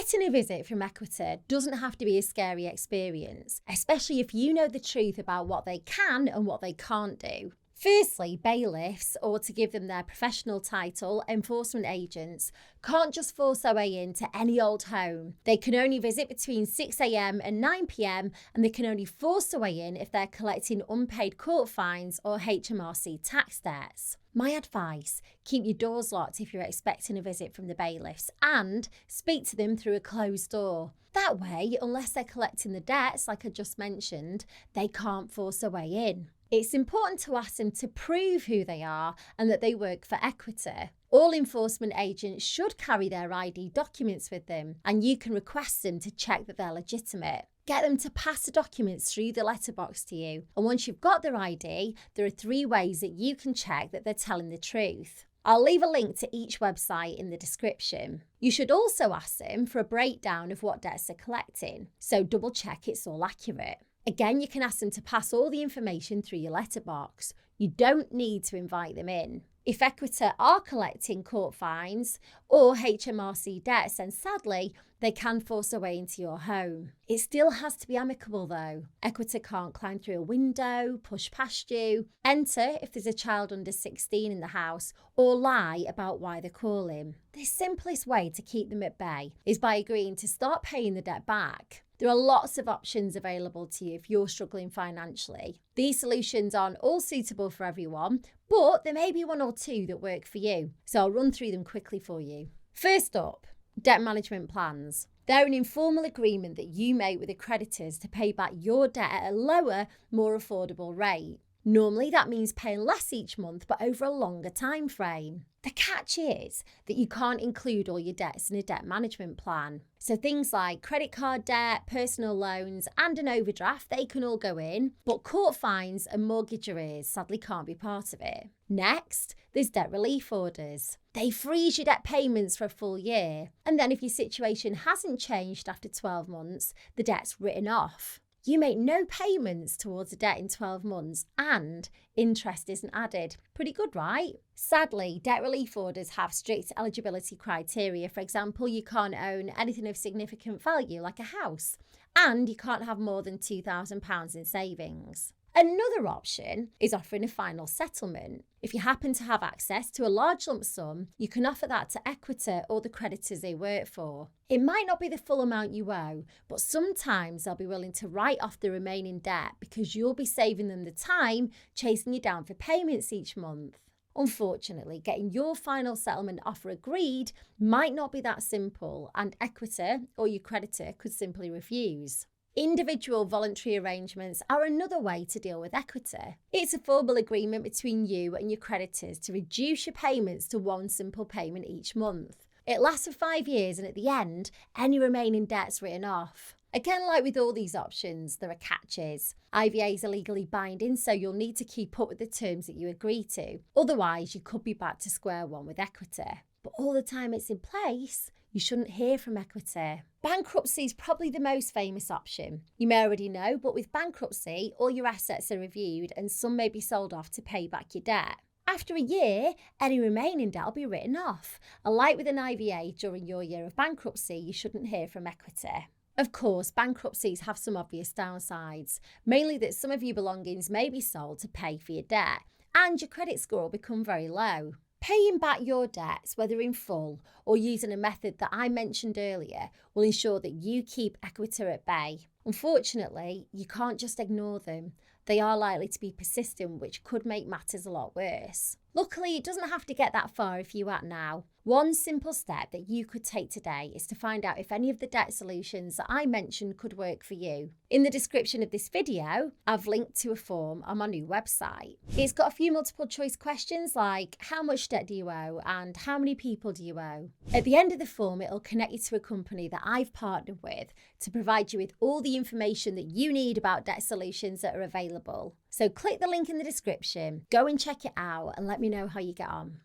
Getting a visit from Equita doesn't have to be a scary experience, especially if you know the truth about what they can and what they can't do. Firstly, bailiffs, or to give them their professional title, enforcement agents, can't just force their way into any old home. They can only visit between 6 a.m. and 9 p.m, and they can only force their way in if they're collecting unpaid court fines or HMRC tax debts. My advice, keep your doors locked if you're expecting a visit from the bailiffs, and speak to them through a closed door. That way, unless they're collecting the debts, like I just mentioned, they can't force their way in. It's important to ask them to prove who they are and that they work for Equita. All enforcement agents should carry their ID documents with them, and you can request them to check that they're legitimate. Get them to pass the documents through the letterbox to you, and once you've got their ID, there are 3 ways that you can check that they're telling the truth. I'll leave a link to each website in the description. You should also ask them for a breakdown of what debts they're collecting, so double check it's all accurate. Again, you can ask them to pass all the information through your letterbox. You don't need to invite them in. If Equita are collecting court fines or HMRC debts, then sadly, they can force their way into your home. It still has to be amicable though. Equita can't climb through a window, push past you, enter if there's a child under 16 in the house, or lie about why they're calling. The simplest way to keep them at bay is by agreeing to start paying the debt back. There are lots of options available to you if you're struggling financially. These solutions aren't all suitable for everyone, but there may be 1 or 2 that work for you. So I'll run through them quickly for you. First up, debt management plans. They're an informal agreement that you make with the creditors to pay back your debt at a lower, more affordable rate. Normally that means paying less each month, but over a longer time frame. The catch is that you can't include all your debts in a debt management plan. So things like credit card debt, personal loans, and an overdraft, they can all go in, but court fines and mortgage arrears sadly can't be part of it. Next, there's debt relief orders. They freeze your debt payments for a full year, and then if your situation hasn't changed after 12 months, the debt's written off. You make no payments towards a debt in 12 months and interest isn't added. Pretty good, right? Sadly, debt relief orders have strict eligibility criteria. For example, you can't own anything of significant value like a house, and you can't have more than £2,000 in savings. Another option is offering a final settlement. If you happen to have access to a large lump sum, you can offer that to Equita or the creditors they work for. It might not be the full amount you owe, but sometimes they'll be willing to write off the remaining debt because you'll be saving them the time chasing you down for payments each month. Unfortunately, getting your final settlement offer agreed might not be that simple, and Equita or your creditor could simply refuse. Individual voluntary arrangements are another way to deal with Equita. It's a formal agreement between you and your creditors to reduce your payments to 1 simple payment each month. It lasts for 5 years, and at the end, any remaining debt's written off. Again, like with all these options, there are catches. IVAs are legally binding, so you'll need to keep up with the terms that you agree to. Otherwise, you could be back to square one with Equita. But all the time it's in place, you shouldn't hear from Equita. Bankruptcy is probably the most famous option. You may already know, but with bankruptcy, all your assets are reviewed and some may be sold off to pay back your debt. After a year, any remaining debt will be written off. And like with an IVA, during your year of bankruptcy, you shouldn't hear from Equita. Of course, bankruptcies have some obvious downsides, mainly that some of your belongings may be sold to pay for your debt, and your credit score will become very low. Paying back your debts, whether in full or using a method that I mentioned earlier, will ensure that you keep Equita at bay. Unfortunately, you can't just ignore them. They are likely to be persistent, which could make matters a lot worse. Luckily, it doesn't have to get that far if you act now. One simple step that you could take today is to find out if any of the debt solutions that I mentioned could work for you. In the description of this video, I've linked to a form on my new website. It's got a few multiple choice questions like how much debt do you owe and how many people do you owe. At the end of the form, it'll connect you to a company that I've partnered with to provide you with all the information that you need about debt solutions that are available. So click the link in the description, go and check it out and let me know how you get on.